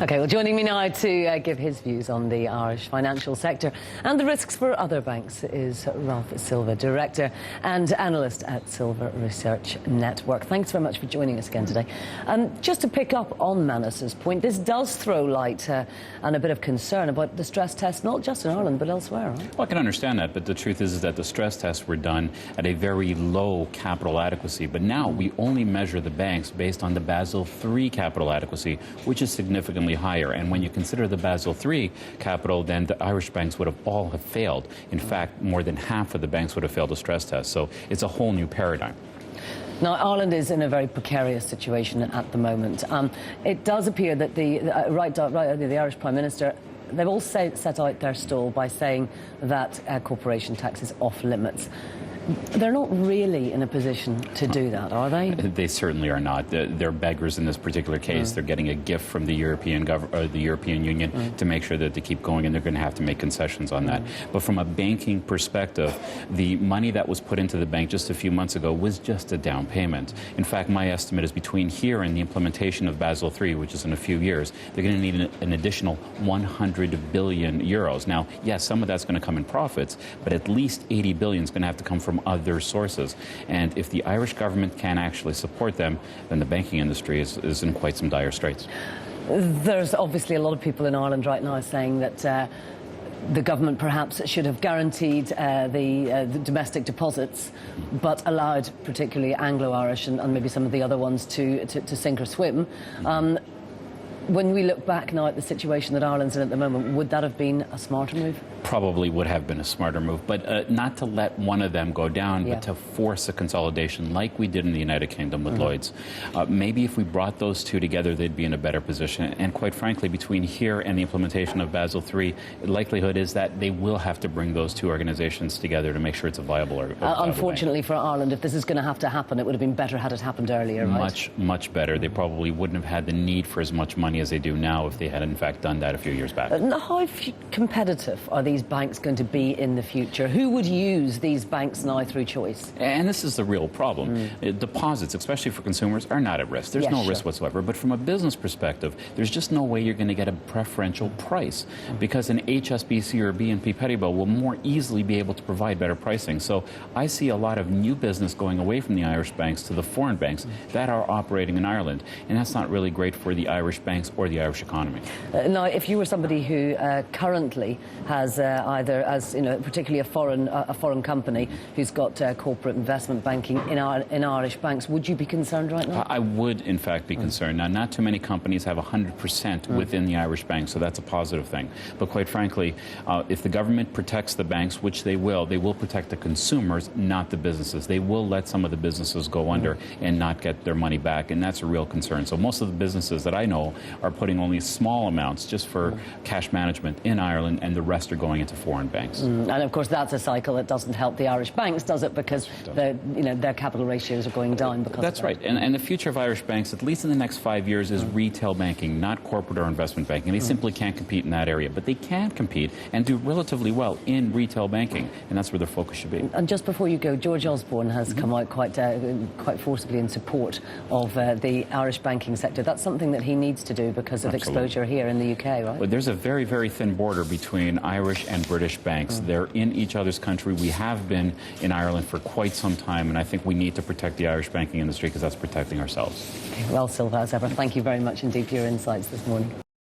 OK, well, joining me now to give his views on the Irish financial sector and the risks for other banks is Ralph Silva, Director and Analyst at Silva Research Network. Thanks very much for joining us again today. Just to pick up on Manus's point, this does throw light and a bit of concern about the stress test, not just in Ireland, but elsewhere, right? Well, I can understand that, but the truth is that the stress tests were done at a very low capital adequacy. But now we only measure the banks based on the Basel III capital adequacy, which is significantly higher. And when you consider the Basel III capital, then the Irish banks would have all have failed. In fact, more than half of the banks would have failed the stress test. So it's a whole new paradigm. Now, Ireland is in a very precarious situation at the moment. It does appear that the Irish Prime Minister, they've all set out their stall by saying that corporation tax is off limits. They're not really in a position to do that, are they? They certainly are not. They're beggars in this particular case. They're getting a gift from the European Union to make sure that they keep going, and they're going to have to make concessions on that. But from a banking perspective, the money that was put into the bank just a few months ago was just a down payment. In fact, my estimate is between here and the implementation of Basel III, which is in a few years, they're going to need an additional 100 billion euros. Now, yes, some of that's going to come in profits, but at least 80 billion is going to have to come from other sources. And if the Irish government can't actually support them, then the banking industry is in quite some dire straits. There's obviously a lot of people in Ireland right now saying that the government perhaps should have guaranteed the domestic deposits, but allowed particularly Anglo-Irish and maybe some of the other ones to sink or swim. When we look back now at the situation that Ireland's in at the moment, would that have been a smarter move? Probably would have been a smarter move, but not to let one of them go down, but to force a consolidation like we did in the United Kingdom with Lloyd's. Maybe if we brought those two together, they'd be in a better position. And quite frankly, between here and the implementation of Basel III, the likelihood is that they will have to bring those two organizations together to make sure it's a viable unfortunately for Ireland, if this is going to have to happen, it would have been better had it happened earlier, right? Much better. They probably wouldn't have had the need for as much money as they do now if they had in fact done that a few years back. How competitive are these banks going to be in the future? Who would use these banks now through choice? And this is the real problem. Deposits, especially for consumers, are not at risk. There's no risk whatsoever. But from a business perspective, there's just no way you're going to get a preferential price because an HSBC or BNP Paribas will more easily be able to provide better pricing. So I see a lot of new business going away from the Irish banks to the foreign banks that are operating in Ireland. And that's not really great for the Irish banks or the Irish economy. Now, if you were somebody who currently has either as particularly a foreign company who's got corporate investment banking in Irish banks, would you be concerned right now? I would, in fact, be concerned. Now, not too many companies have 100% within the Irish bank, so that's a positive thing. But quite frankly, if the government protects the banks, which they will protect the consumers, not the businesses. They will let some of the businesses go under and not get their money back, and that's a real concern. So most of the businesses that I know are putting only small amounts just for cash management in Ireland, and the rest are going into foreign banks. And of course that's a cycle that doesn't help the Irish banks, does it? Because their capital ratios are going down because that's of that. Right. And the future of Irish banks, at least in the next 5 years, is retail banking, not corporate or investment banking. They simply can't compete in that area, but they can compete and do relatively well in retail banking, and that's where their focus should be. And just before you go, George Osborne has come out quite forcibly in support of the Irish banking sector. That's something that he needs to do because of exposure here in the UK, right? Well, there's a very, very thin border between Irish and British banks. They're in each other's country. We have been in Ireland for quite some time, and I think we need to protect the Irish banking industry because that's protecting ourselves. Okay, well, Silva, as ever, thank you very much indeed for your insights this morning.